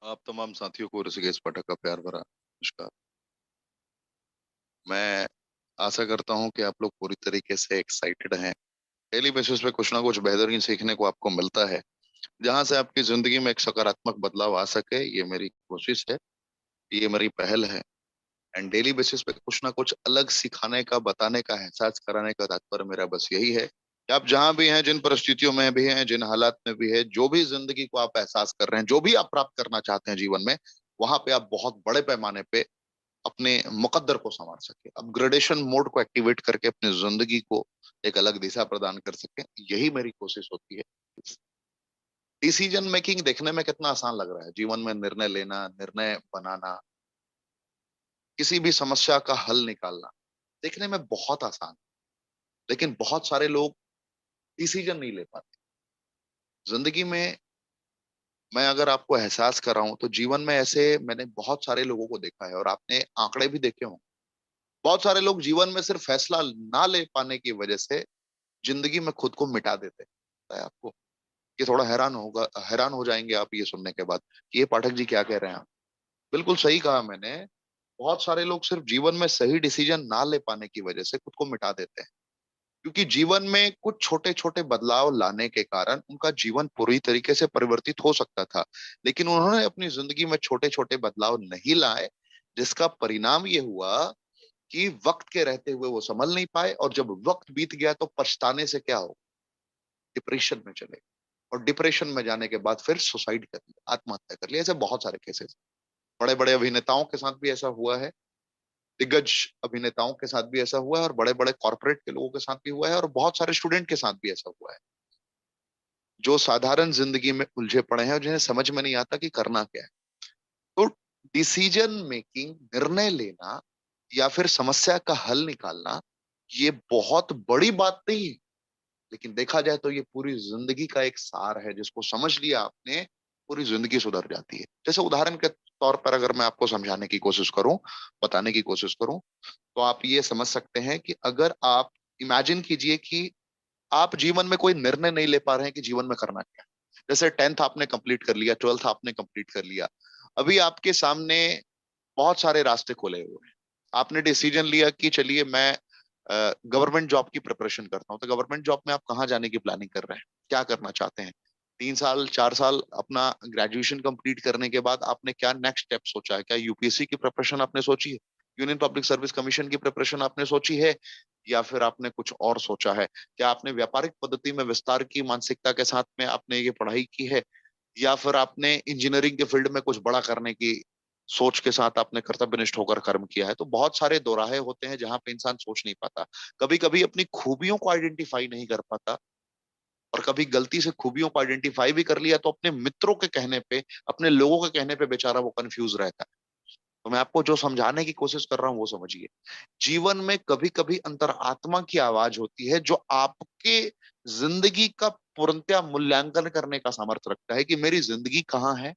आप तमाम साथियों को ऋषिकेश पाठक का प्यार भरा नमस्कार। मैं आशा करता हूं कि आप लोग पूरी तरीके से एक्साइटेड हैं। डेली बेसिस पे कुछ ना कुछ बेहतरीन सीखने को आपको मिलता है, जहां से आपकी जिंदगी में एक सकारात्मक बदलाव आ सके। ये मेरी कोशिश है, ये मेरी पहल है। एंड डेली बेसिस पे कुछ ना कुछ अलग सिखाने का, बताने का, एहसास कराने का तात्पर्य मेरा बस यही है कि आप जहां भी हैं, जिन परिस्थितियों में भी हैं, जिन हालात में भी है, जो भी जिंदगी को आप एहसास कर रहे हैं, जो भी आप प्राप्त करना चाहते हैं जीवन में, वहां पे आप बहुत बड़े पैमाने पे अपने मुकद्दर को संवार सके, अपग्रेडेशन मोड को एक्टिवेट करके अपनी जिंदगी को एक अलग दिशा प्रदान कर सके। यही मेरी कोशिश होती है। डिसीजन मेकिंग देखने में कितना आसान लग रहा है, जीवन में निर्णय लेना, निर्णय बनाना, किसी भी समस्या का हल निकालना देखने में बहुत आसान, लेकिन बहुत सारे लोग डिसीजन नहीं ले पाते जिंदगी में। मैं अगर आपको एहसास कर रहा हूं तो जीवन में ऐसे मैंने बहुत सारे लोगों को देखा है, और आपने आंकड़े भी देखे हों। बहुत सारे लोग जीवन में सिर्फ फैसला ना ले पाने की वजह से जिंदगी में खुद को मिटा देते हैं। पता है आपको? ये थोड़ा हैरान हो जाएंगे आप ये सुनने के बाद कि ये पाठक जी क्या कह रहे हैं आप। बिल्कुल सही कहा मैंने। बहुत सारे लोग सिर्फ जीवन में सही डिसीजन ना ले पाने की वजह से खुद को मिटा देते हैं, क्योंकि जीवन में कुछ छोटे छोटे बदलाव लाने के कारण उनका जीवन पूरी तरीके से परिवर्तित हो सकता था, लेकिन उन्होंने अपनी जिंदगी में छोटे छोटे बदलाव नहीं लाए, जिसका परिणाम ये हुआ कि वक्त के रहते हुए वो संभल नहीं पाए, और जब वक्त बीत गया तो पछताने से क्या हो, डिप्रेशन में चले, और डिप्रेशन में जाने के बाद फिर सुसाइड कर लिया, आत्महत्या कर लिया। ऐसे बहुत सारे केसेस बड़े बड़े अभिनेताओं के साथ भी ऐसा हुआ है, दिग्गज अभिनेताओं के साथ भी ऐसा हुआ है, और बड़े बड़े कॉर्पोरेट के लोगों के साथ भी हुआ है, और बहुत सारे स्टूडेंट के साथ भी ऐसा हुआ है, जो साधारण जिंदगी में उलझे पड़े हैं और जिन्हें समझ में नहीं आता कि करना क्या है। तो डिसीजन मेकिंग, निर्णय लेना या फिर समस्या का हल निकालना, ये बहुत बड़ी बात नहीं है, लेकिन देखा जाए तो ये पूरी जिंदगी का एक सार है। जिसको समझ लिया आपने, पूरी जिंदगी सुधर जाती है। जैसे उदाहरण के तौर पर अगर मैं आपको समझाने की कोशिश करूं, बताने की कोशिश करूं, तो आप ये समझ सकते हैं कि अगर आप इमेजिन कीजिए कि आप जीवन में कोई निर्णय नहीं ले पा रहे हैं कि जीवन में करना क्या है। जैसे 10th आपने कंप्लीट कर लिया, 12th आपने कंप्लीट कर लिया, अभी आपके सामने बहुत सारे रास्ते खोले हुए हैं। आपने डिसीजन लिया कि चलिए मैं गवर्नमेंट जॉब की प्रिपरेशन करता हूँ। तो गवर्नमेंट जॉब में आप कहाँ जाने की प्लानिंग कर रहे हैं, क्या करना चाहते हैं? 3 साल 4 साल अपना ग्रेजुएशन कंप्लीट करने के बाद आपने क्या नेक्स्ट स्टेप सोचा है? क्या यूपीएससी की प्रिपरेशन आपने सोची है? यूनियन पब्लिक सर्विस कमीशन की प्रिपरेशन आपने सोची है? या फिर आपने कुछ और सोचा है? क्या आपने व्यापारिक पद्धति में विस्तार की मानसिकता के साथ में आपने ये पढ़ाई की है? या फिर आपने इंजीनियरिंग के फील्ड में कुछ बड़ा करने की सोच के साथ आपने कर्तव्यनिष्ठ होकर कर्म किया है? तो बहुत सारे दोराहे होते हैं जहां पे इंसान सोच नहीं पाता, कभी कभी अपनी खूबियों को आइडेंटिफाई नहीं कर पाता, और कभी गलती से खूबियों को आइडेंटिफाई भी कर लिया तो अपने मित्रों के कहने पे, अपने लोगों के कहने पे बेचारा वो कंफ्यूज रहता है। तो मैं आपको जो समझाने की कोशिश कर रहा हूं वो समझिए। जीवन में कभी कभी अंतरात्मा की आवाज होती है जो आपके जिंदगी का पूर्णतया मूल्यांकन करने का सामर्थ्य रखता है कि मेरी जिंदगी कहाँ है,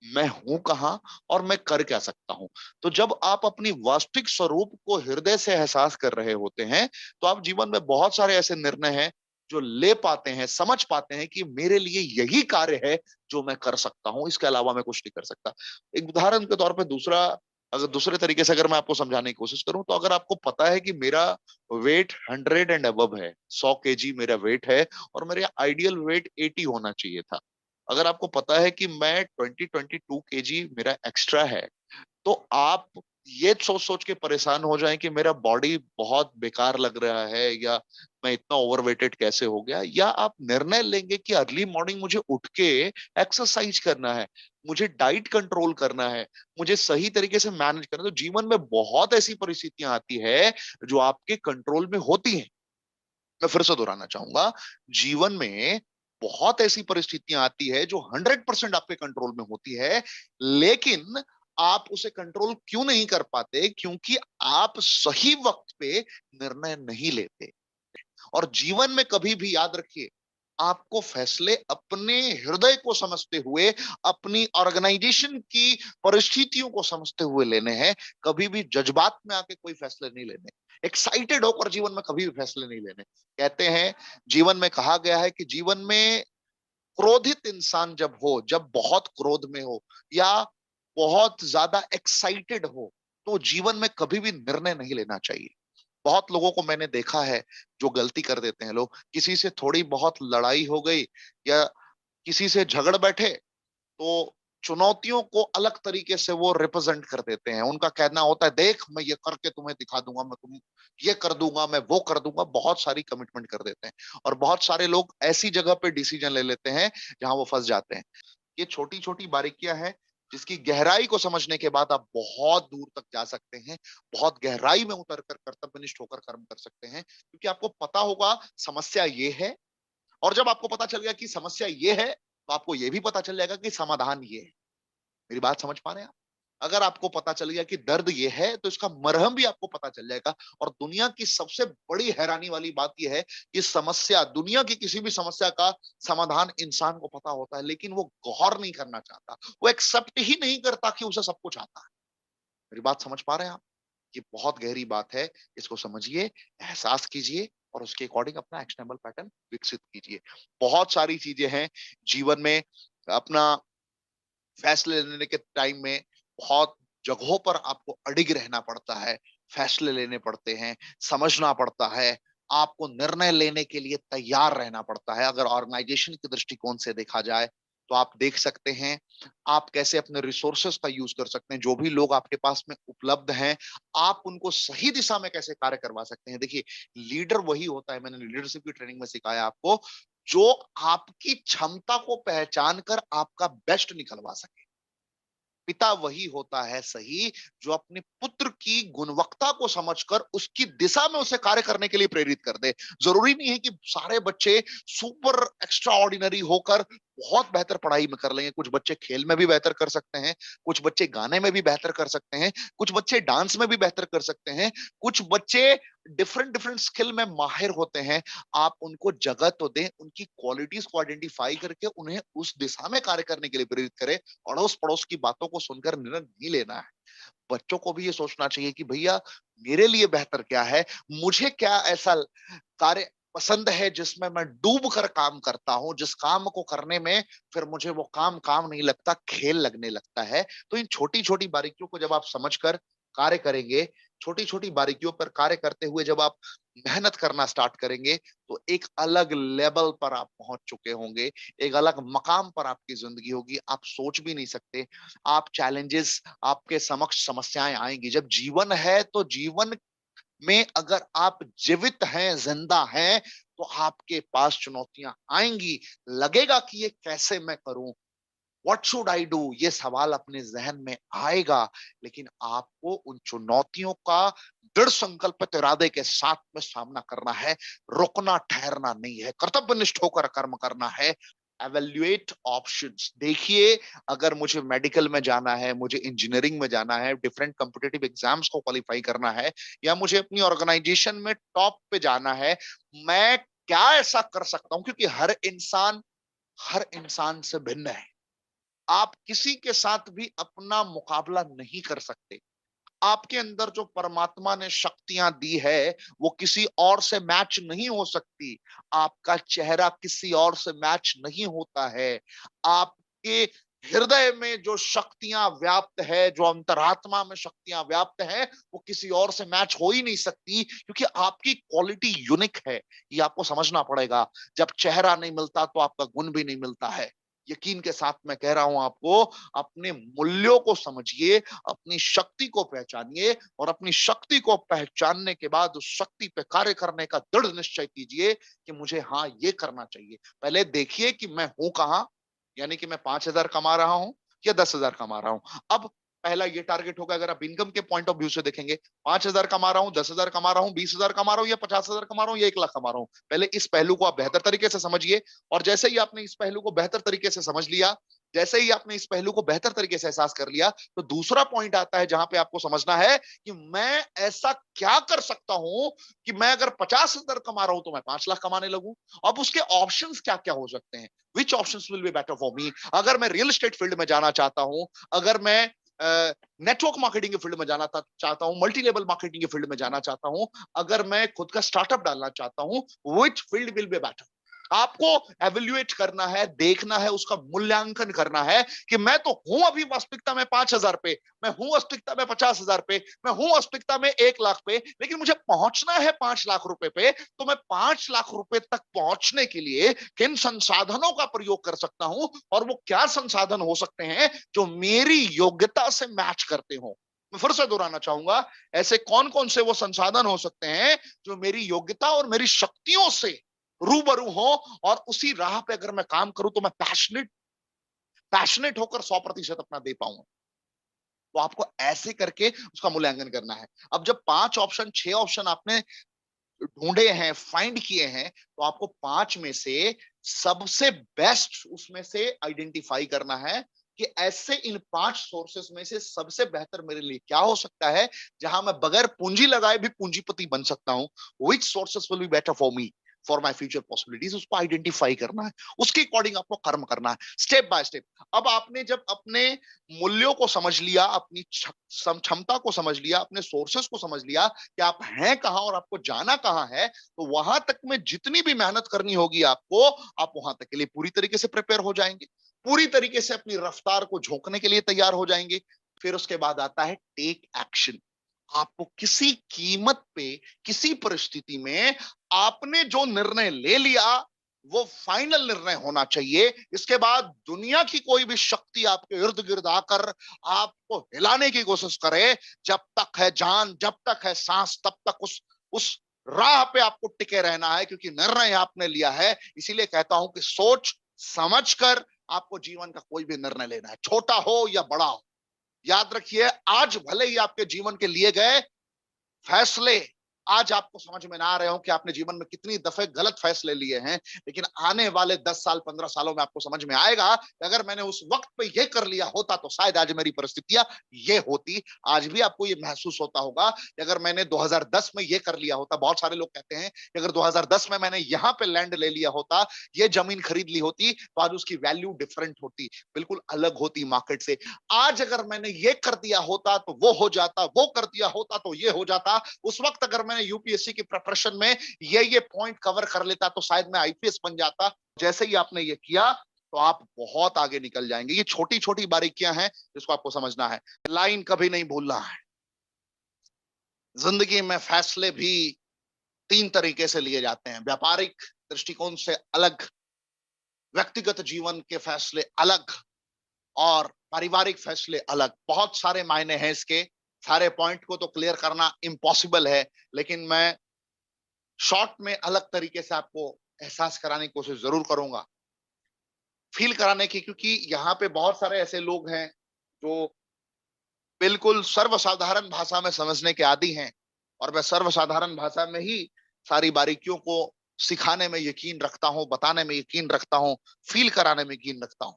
मैं हूं कहाँ, और मैं कर क्या सकता हूं। तो जब आप अपनी वास्तविक स्वरूप को हृदय से एहसास कर रहे होते हैं, तो आप जीवन में बहुत सारे ऐसे निर्णय हैं जो ले पाते हैं, समझ पाते हैं कि मेरे लिए यही कार्य है जो मैं कर सकता हूं, इसके अलावा मैं कुछ नहीं कर सकता। एक उदाहरण के तौर पर दूसरा, अगर दूसरे तरीके से अगर मैं आपको समझाने की कोशिश करूं, तो अगर आपको पता है कि मेरा वेट 100 एंड अबव है, 100 kg मेरा वेट है, और मेरा आइडियल वेट 80 होना चाहिए था। अगर आपको पता है कि मैं 22 kg मेरा एक्स्ट्रा है, तो आप ये सोच सोच के परेशान हो जाएं कि मेरा बॉडी बहुत बेकार लग रहा है, या मैं इतना ओवरवेटेड कैसे हो गया, या आप निर्णय लेंगे कि अर्ली मॉर्निंग मुझे उठ के एक्सरसाइज करना है, मुझे डाइट कंट्रोल करना है, मुझे सही तरीके से मैनेज करना है। तो जीवन में बहुत ऐसी परिस्थितियां आती है जो आपके कंट्रोल में होती हैं। मैं फिर से दोहराना चाहूंगा, जीवन में बहुत ऐसी परिस्थितियां आती है जो 100% आपके कंट्रोल में होती है, लेकिन आप उसे कंट्रोल क्यों नहीं कर पाते? क्योंकि आप सही वक्त पे निर्णय नहीं लेते। और जीवन में कभी भी याद रखिए, आपको फैसले अपने हृदय को समझते हुए, अपनी ऑर्गेनाइजेशन की परिस्थितियों को समझते हुए लेने हैं। कभी भी जज्बात में आके कोई फैसले नहीं लेने, एक्साइटेड होकर जीवन में कभी भी फैसले नहीं लेने। कहते हैं, जीवन में कहा गया है कि जीवन में क्रोधित इंसान जब हो, जब बहुत क्रोध में हो या बहुत ज्यादा एक्साइटेड हो, तो जीवन में कभी भी निर्णय नहीं लेना चाहिए। बहुत लोगों को मैंने देखा है जो गलती कर देते हैं। लोग किसी से थोड़ी बहुत लड़ाई हो गई या किसी से झगड़ बैठे, तो चुनौतियों को अलग तरीके से वो रिप्रेजेंट कर देते हैं। उनका कहना होता है, देख मैं ये करके तुम्हें दिखा दूंगा, मैं तुम ये कर दूंगा, मैं वो कर दूंगा। बहुत सारी कमिटमेंट कर देते हैं और बहुत सारे लोग ऐसी जगह पे डिसीजन ले लेते हैं जहां वो फंस जाते हैं। ये छोटी छोटी बारीकियां हैं जिसकी गहराई को समझने के बाद आप बहुत दूर तक जा सकते हैं, बहुत गहराई में उतर कर कर्तव्यनिष्ठ होकर कर्म कर सकते हैं, क्योंकि आपको पता होगा समस्या ये है। और जब आपको पता चल गया कि समस्या ये है, तो आपको ये भी पता चल जाएगा कि समाधान ये है। मेरी बात समझ पा रहे हैं आप? अगर आपको पता चल गया कि दर्द ये है, तो इसका मरहम भी आपको पता चल जाएगा। और दुनिया की सबसे बड़ी हैरानी वाली बात यह है कि समस्या, दुनिया की किसी भी समस्या का समाधान इंसान को पता होता है, लेकिन वो गौर नहीं करना चाहता, वो एक्सेप्ट ही नहीं करता कि उसे सब कुछ आता है। मेरी बात समझ पा रहे हैं आप? ये बहुत गहरी बात है। इसको समझिए, एहसास कीजिए और उसके अकॉर्डिंग अपना एक्शनेबल पैटर्न विकसित कीजिए। बहुत सारी चीजें हैं जीवन में। अपना फैसले लेने के टाइम में बहुत जगहों पर आपको अडिग रहना पड़ता है, फैसले लेने पड़ते हैं, समझना पड़ता है, आपको निर्णय लेने के लिए तैयार रहना पड़ता है। अगर ऑर्गेनाइजेशन के दृष्टिकोण से देखा जाए, तो आप देख सकते हैं आप कैसे अपने रिसोर्सेस का यूज कर सकते हैं। जो भी लोग आपके पास में उपलब्ध हैं, आप उनको सही दिशा में कैसे कार्य करवा सकते हैं। देखिए, लीडर वही होता है, मैंने लीडरशिप की ट्रेनिंग में सिखाया आपको, जो आपकी क्षमता को पहचान कर आपका बेस्ट निकलवा सके। पिता वही होता है सही, जो अपने पुत्र की गुणवत्ता को समझकर उसकी दिशा में उसे कार्य करने के लिए प्रेरित कर दे। जरूरी नहीं है कि सारे बच्चे सुपर एक्स्ट्रा ऑर्डिनरी होकर बहुत बेहतर पढ़ाई में कर लेंगे। कुछ बच्चे खेल में भी बेहतर कर सकते हैं, कुछ बच्चे गाने में भी बेहतर कर सकते हैं, कुछ बच्चे डांस में भी बेहतर कर सकते हैं, कुछ बच्चे डिफरेंट डिफरेंट स्किल में माहिर होते हैं। आप उनको जगह तो दें, उनकी क्वालिटीज को आइडेंटिफाई करके उन्हें उस दिशा में कार्य करने के लिए प्रेरित करें। अड़ोस पड़ोस की बातों को सुनकर निर्णय नहीं लेना है। बच्चों को भी ये सोचना चाहिए कि भैया, मेरे लिए बेहतर क्या है, मुझे क्या ऐसा कार्य पसंद है जिसमें मैं डूब कर काम करता हूं, जिस काम को करने में फिर मुझे वो काम काम नहीं लगता, खेल लगने लगता है। तो इन छोटी छोटी बारीकियों को जब आप समझकर कार्य करेंगे, छोटी छोटी बारीकियों पर कार्य करते हुए जब आप मेहनत करना स्टार्ट करेंगे, तो एक अलग लेवल पर आप पहुंच चुके होंगे, एक अलग मकाम पर आपकी जिंदगी होगी। आप सोच भी नहीं सकते। आप चैलेंजेस, आपके समक्ष समस्याएं आएंगी। जब जीवन है, तो जीवन में अगर आप जीवित हैं, जिंदा हैं, तो आपके पास चुनौतियां आएंगी। लगेगा कि ये कैसे मैं करूं, व्हाट शुड आई डू, ये सवाल अपने जहन में आएगा। लेकिन आपको उन चुनौतियों का दृढ़ संकल्पित इरादे के साथ में सामना करना है। रुकना ठहरना नहीं है, कर्तव्यनिष्ठ होकर कर्म करना है। एवेल्युएट ऑप्शंस देखिए। अगर मुझे मेडिकल में जाना है, मुझे इंजीनियरिंग में जाना है, डिफरेंट कॉम्पिटिटिव एग्जाम्स को क्वालिफाई करना है, या मुझे अपनी ऑर्गेनाइजेशन में टॉप पे जाना है, मैं क्या ऐसा कर सकता हूं? क्योंकि हर इंसान से भिन्न है। आप किसी के साथ भी अपना मुकाबला नहीं कर सकते। आपके अंदर जो परमात्मा ने शक्तियां दी है, वो किसी और से मैच नहीं हो सकती। आपका चेहरा किसी और से मैच नहीं होता है। आपके हृदय में जो शक्तियां व्याप्त है, जो अंतरात्मा में शक्तियां व्याप्त है, वो किसी और से मैच हो ही नहीं सकती, क्योंकि आपकी क्वालिटी यूनिक है। ये आपको समझना पड़ेगा। जब चेहरा नहीं मिलता, तो आपका गुण भी नहीं मिलता है। यकीन के साथ मैं कह रहा हूं आपको, अपने मूल्यों को समझिए, अपनी शक्ति को पहचानिए, और अपनी शक्ति को पहचानने के बाद उस शक्ति पे कार्य करने का दृढ़ निश्चय कीजिए कि मुझे हाँ ये करना चाहिए। पहले देखिए कि मैं हूं कहां, यानी कि मैं 5,000 कमा रहा हूं या 10,000 कमा रहा हूं। अब पहला ये टारगेट होगा। अगर आप इनकम के पॉइंट ऑफ व्यू से देखेंगे, 5,000 कमा रहा हूं, 10,000 कमा रहा हूं, 20,000 कमा रहा हूं, या 50,000 कमा रहा हूं, या 1 लाख कमा रहा हूं। पहले इस पहलू को आप बेहतर तरीके से समझिए। और जैसे ही आपने इस पहलू को बेहतर तरीके से समझ लिया, जैसे ही आपने इस पहलू को बेहतर तरीके से एहसास कर लिया, तो दूसरा पॉइंट आता है जहां पे आपको समझना है कि मैं ऐसा क्या कर सकता हूं कि मैं अगर 50,000 कमा रहा हूं, तो मैं 5 लाख कमाने लगूं। अब उसके ऑप्शंस क्या क्या हो सकते हैं? Which options will be better for me? अगर मैं रियल एस्टेट फील्ड में जाना चाहता हूं, अगर मैं नेटवर्क मार्केटिंग के फील्ड में जाना चाहता हूं, मल्टी लेवल मार्केटिंग के फील्ड में जाना चाहता हूं, अगर मैं खुद का स्टार्टअप डालना चाहता हूं, which field will be better? आपको एवेल्युएट करना है, देखना है, उसका मूल्यांकन करना है कि मैं तो हूं अभी वास्तविकता में 5,000 पे, मैं हूं वास्तविकता में 50,000 पे, मैं हूं वास्तविकता में 1 लाख पे, लेकिन मुझे पहुंचना है 5 लाख रुपए पे। तो मैं 5 लाख रुपए तक पहुंचने के लिए किन संसाधनों का प्रयोग कर सकता हूं, और वो क्या संसाधन हो सकते हैं जो मेरी योग्यता से मैच करते हो। मैं फिर से दोहराना चाहूंगा, ऐसे कौन कौन से वो संसाधन हो सकते हैं जो मेरी योग्यता और मेरी शक्तियों से रूबरू हो, और उसी राह पे अगर मैं काम करूं तो मैं पैशनेट पैशनेट होकर 100% अपना दे पाऊंगा। तो आपको ऐसे करके उसका मूल्यांकन करना है। अब जब 5 ऑप्शन 6 ऑप्शन आपने ढूंढे हैं, फाइंड किए हैं, तो आपको 5 में से सबसे बेस्ट उसमें से आइडेंटिफाई करना है कि ऐसे इन 5 सोर्सेस में से सबसे बेहतर मेरे लिए क्या हो सकता है, जहां मैं बगैर पूंजी लगाए भी पूंजीपति बन सकता हूं। Which sources will be better for me, for my future possibilities, उसको आइडेंटिफाई करना है, उसके अकॉर्डिंग आपको कर्म करना है, स्टेप बाय स्टेप। अब आपने जब अपने मूल्यों को समझ लिया, अपनी क्षमता को समझ लिया, अपने सोर्सेस को समझ लिया कि आप हैं कहां और आपको जाना कहां है, तो वहां तक में जितनी भी मेहनत करनी होगी आपको, आप वहां तक के लिए पूरी तरीके से प्रिपेयर हो जाएंगे, पूरी तरीके से अपनी रफ्तार को झोंकने के लिए तैयार हो जाएंगे। फिर उसके बाद आता है टेक एक्शन। आपको किसी कीमत पे, किसी परिस्थिति में आपने जो निर्णय ले लिया वो फाइनल निर्णय होना चाहिए। इसके बाद दुनिया की कोई भी शक्ति आपके इर्द गिर्द आकर आपको हिलाने की कोशिश करे, जब तक है जान, जब तक है सांस, तब तक उस राह पे आपको टिके रहना है, क्योंकि निर्णय आपने लिया है। इसीलिए कहता हूं कि सोच समझ कर आपको जीवन का कोई भी निर्णय लेना है, छोटा हो या बड़ा हो। याद रखिए, आज भले ही आपके जीवन के लिए गए फैसले आज आपको समझ में ना आ रहे हो कि आपने जीवन में कितनी दफे गलत फैसले लिए हैं, लेकिन आने वाले 10 साल 15 सालों में आपको समझ में आएगा कि अगर मैंने उस वक्त पे ये कर लिया होता तो शायद आज मेरी परिस्थितियां ये होती। आज भी आपको ये महसूस होता होगा कि अगर मैंने 2010 में ये कर लिया होता, बहुत सारे लोग कहते हैं कि अगर 2010 में मैंने यहां पे लैंड ले लिया होता, ये जमीन खरीद ली होती, तो आज उसकी वैल्यू डिफरेंट होती, बिल्कुल अलग होती मार्केट से। आज अगर मैंने ये कर दिया होता तो वो हो जाता, वो कर दिया होता तो ये हो जाता, उस वक्त अगर मैंने यूपीएससी की प्रिपरेशन में ये पॉइंट कवर कर लेता तो शायद मैं आईपीएस बन जाता। जैसे ही आपने ये किया तो आप बहुत आगे निकल जाएंगे। ये छोटी छोटी बारीकियां हैं जिसको आपको समझना है। लाइन कभी नहीं भूलना है, जिंदगी में फैसले भी 3 तरीके से लिए जाते हैं, व्यापारिक दृष्टिकोण से अलग, व्यक्तिगत जीवन के फैसले अलग, और पारिवारिक फैसले अलग। बहुत सारे मायने हैं इसके, सारे पॉइंट को तो क्लियर करना इम्पॉसिबल है, लेकिन मैं शॉर्ट में अलग तरीके से आपको एहसास कराने की कोशिश जरूर करूंगा, फील कराने की, क्योंकि यहाँ पे बहुत सारे ऐसे लोग हैं जो बिल्कुल सर्वसाधारण भाषा में समझने के आदी हैं, और मैं सर्वसाधारण भाषा में ही सारी बारीकियों को सिखाने में यकीन रखता हूं, बताने में यकीन रखता हूं, फील कराने में यकीन रखता हूं।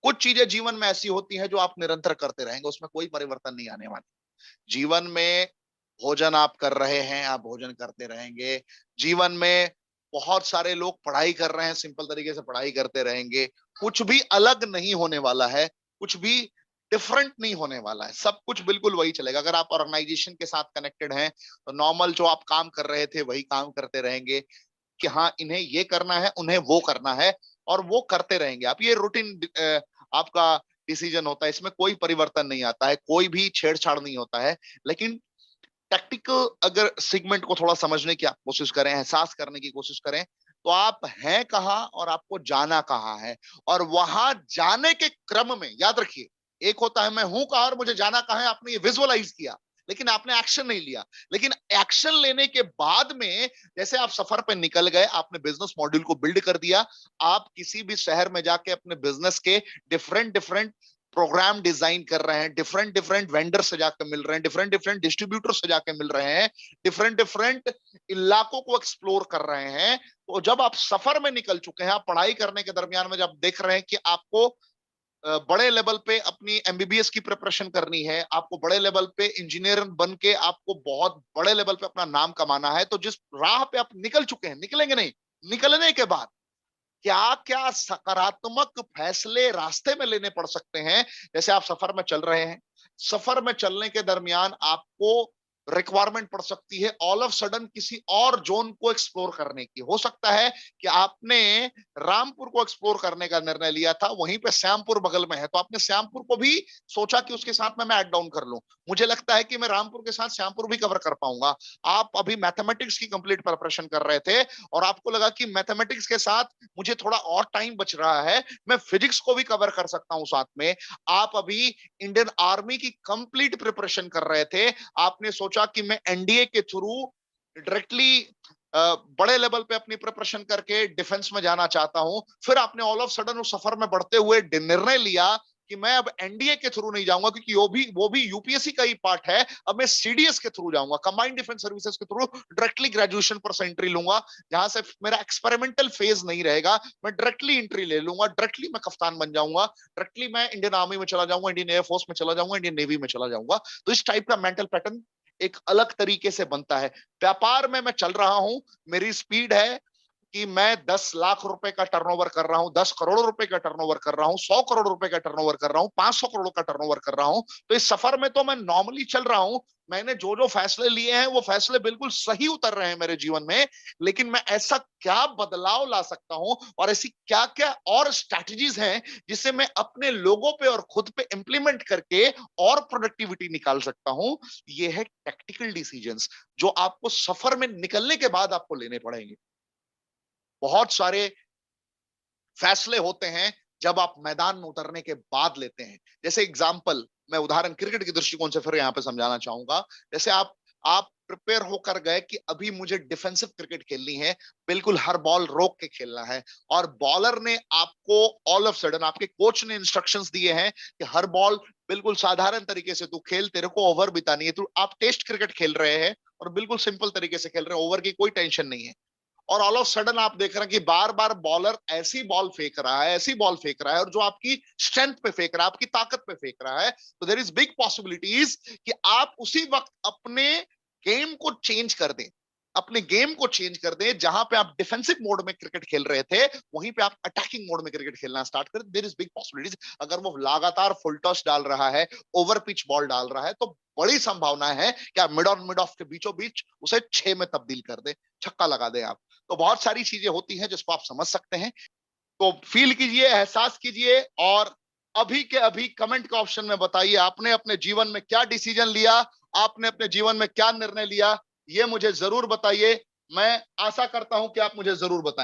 कुछ चीजें जीवन में ऐसी होती हैं जो आप निरंतर करते रहेंगे, उसमें कोई परिवर्तन नहीं आने वाला। जीवन में भोजन आप कर रहे हैं, आप भोजन करते रहेंगे। जीवन में बहुत सारे लोग पढ़ाई कर रहे हैं, सिंपल तरीके से पढ़ाई करते रहेंगे। कुछ भी अलग नहीं होने वाला है, कुछ भी डिफरेंट नहीं होने वाला है, सब कुछ बिल्कुल वही चलेगा। अगर आप ऑर्गेनाइजेशन के साथ कनेक्टेड हैं तो नॉर्मल जो आप काम कर रहे थे वही काम करते रहेंगे, कि हाँ इन्हें ये करना है, उन्हें वो करना है, और वो करते रहेंगे आप। ये रूटीन आपका डिसीजन होता है, इसमें कोई परिवर्तन नहीं आता है, कोई भी छेड़छाड़ नहीं होता है। लेकिन टैक्टिकल अगर सेगमेंट को थोड़ा समझने की आप कोशिश करें, एहसास करने की कोशिश करें, तो आप हैं कहाँ और आपको जाना कहाँ है, और वहां जाने के क्रम में याद रखिए, एक होता है मैं हूं कहाँ और मुझे जाना कहाँ है, आपने ये विजुअलाइज किया लेकिन आपने एक्शन नहीं लिया। लेकिन एक्शन लेने के बाद में जैसे आप सफर पे निकल गए, आपने बिजनेस मॉड्यूल को बिल्ड कर दिया, आप किसी भी शहर में जाके अपने बिजनेस के डिफरेंट डिफरेंट प्रोग्राम डिजाइन कर रहे हैं, डिफरेंट डिफरेंट वेंडर से जाकर मिल रहे हैं, डिफरेंट डिफरेंट डिस्ट्रीब्यूटर से जाकर मिल रहे हैं, डिफरेंट डिफरेंट इलाकों को एक्सप्लोर कर रहे हैं। तो जब आप सफर में निकल चुके हैं, आप पढ़ाई करने के दरमियान में जब देख रहे हैं कि आपको बड़े लेवल पे अपनी एमबीबीएस की प्रिपरेशन करनी है, आपको बड़े लेवल पे इंजीनियर बन के आपको बहुत बड़े लेवल पे अपना नाम कमाना है, तो जिस राह पे आप निकल चुके हैं, निकलेंगे नहीं, निकलने के बाद क्या क्या सकारात्मक फैसले रास्ते में लेने पड़ सकते हैं। जैसे आप सफर में चल रहे हैं, सफर में चलने के दरमियान आपको रिक्वायरमेंट पड़ सकती है ऑल ऑफ सडन किसी और जोन को एक्सप्लोर करने की। हो सकता है कि आपने रामपुर को एक्सप्लोर करने का निर्णय लिया था, वहीं पे श्यामपुर बगल में है, तो आपने श्यामपुर को भी सोचा कि उसके साथ में मैं ऐड डाउन कर लूं। मुझे लगता है कि मैं रामपुर के साथ श्यामपुर भी कवर कर पाऊंगा। आप अभी मैथमेटिक्स की कंप्लीट प्रिपरेशन कर रहे थे और आपको लगा कि मैथमेटिक्स के साथ मुझे थोड़ा और टाइम बच रहा है, मैं फिजिक्स को भी कवर कर सकता हूं साथ में। आप अभी इंडियन आर्मी की कंप्लीट प्रिपरेशन कर रहे थे, आपने सोचा कि मैं एनडीए के थ्रू डायरेक्टली बड़े लेवल पे अपनी प्रिपरेशन करके डिफेंस में जाना चाहता हूं। फिर आपने ऑल ऑफ सडन उस सफर में बढ़ते हुए निर्णय लिया कि मैं अब एनडीए के थ्रू नहीं जाऊंगा, क्योंकि वो भी यूपीएससी का ही पार्ट है। अब मैं सीडीएस के थ्रू जाऊंगा, कंबाइंड डिफेंस सर्विसेज के थ्रू डायरेक्टली ग्रेजुएशन पर से एंट्री लूंगा, जहां से मेरा एक्सपेरिमेंटल फेज नहीं रहेगा, मैं डायरेक्टली एंट्री ले लूंगा, डायरेक्टली मैं कप्तान बन जाऊंगा, डायरेक्टली मैं इंडियन आर्मी में चला जाऊंगा, इंडियन एयरफोर्स में चला जाऊंगा, इंडियन नेवी में चला जाऊंगा। तो इस टाइप का मेंटल पैटर्न एक अलग तरीके से बनता है। व्यापार में मैं चल रहा हूं, मेरी स्पीड है कि मैं 10 लाख रुपए का टर्नओवर कर रहा हूं, 10 करोड़ रुपए का टर्नओवर कर रहा हूं, 100 करोड़ रुपए का टर्नओवर कर रहा हूं, 500 करोड़ का टर्नओवर कर रहा हूं। तो इस सफर में तो मैं नॉर्मली चल रहा हूं, मैंने जो जो फैसले लिए हैं वो फैसले बिल्कुल सही उतर रहे हैं मेरे जीवन में। लेकिन मैं ऐसा क्या बदलाव ला सकता हूं और ऐसी क्या क्या और स्ट्रैटेजीज हैं जिससे मैं अपने लोगों पे और खुद पे इंप्लीमेंट करके और प्रोडक्टिविटी निकाल सकता हूं। ये है टैक्टिकल डिसीजंस जो आपको सफर में निकलने के बाद आपको लेने पड़ेंगे। बहुत सारे फैसले होते हैं जब आप मैदान में उतरने के बाद लेते हैं। जैसे एग्जाम्पल, मैं उदाहरण क्रिकेट के दृष्टिकोण से फिर यहां पे समझाना चाहूंगा। जैसे आप प्रिपेयर होकर गए कि अभी मुझे डिफेंसिव क्रिकेट खेलनी है, बिल्कुल हर बॉल रोक के खेलना है, और बॉलर ने आपको ऑल ऑफ सडन, आपके कोच ने इंस्ट्रक्शंस दिए हैं कि हर बॉल बिल्कुल साधारण तरीके से तू खेल, तेरे को ओवर बितानी है, तू आप टेस्ट क्रिकेट खेल रहे हैं और बिल्कुल सिंपल तरीके से खेल रहे हैं, ओवर की कोई टेंशन नहीं है। और ऑल ऑफ सडन आप देख रहे हैं कि बार बार बॉलर ऐसी बॉल फेंक रहा है, ऐसी बॉल फेंक रहा है, और जो आपकी स्ट्रेंथ पे फेंक रहा है, आपकी ताकत पे फेंक रहा है, तो देयर इज बिग पॉसिबिलिटीज कि आप उसी वक्त अपने गेम को चेंज कर दें, अपने गेम को चेंज कर दें। जहां पे आप डिफेंसिव मोड में क्रिकेट खेल रहे थे, वहीं पे आप अटैकिंग मोड में क्रिकेट खेलना स्टार्ट कर। देयर इज बिग पॉसिबिलिटीज, अगर वो लगातार फुल टॉस डाल रहा है, ओवर पिच बॉल डाल रहा है, तो बड़ी संभावना है कि आप मिड ऑन मिड ऑफ के बीचों बीच उसे 6 में तब्दील कर दें, छक्का लगा दें आप। तो बहुत सारी चीजें होती हैं जिसको आप समझ सकते हैं। तो फील कीजिए, एहसास कीजिए, और अभी के अभी कमेंट के ऑप्शन में बताइए आपने अपने जीवन में क्या डिसीजन लिया, आपने अपने जीवन में क्या निर्णय लिया, ये मुझे जरूर बताइए। मैं आशा करता हूं कि आप मुझे जरूर बताएं।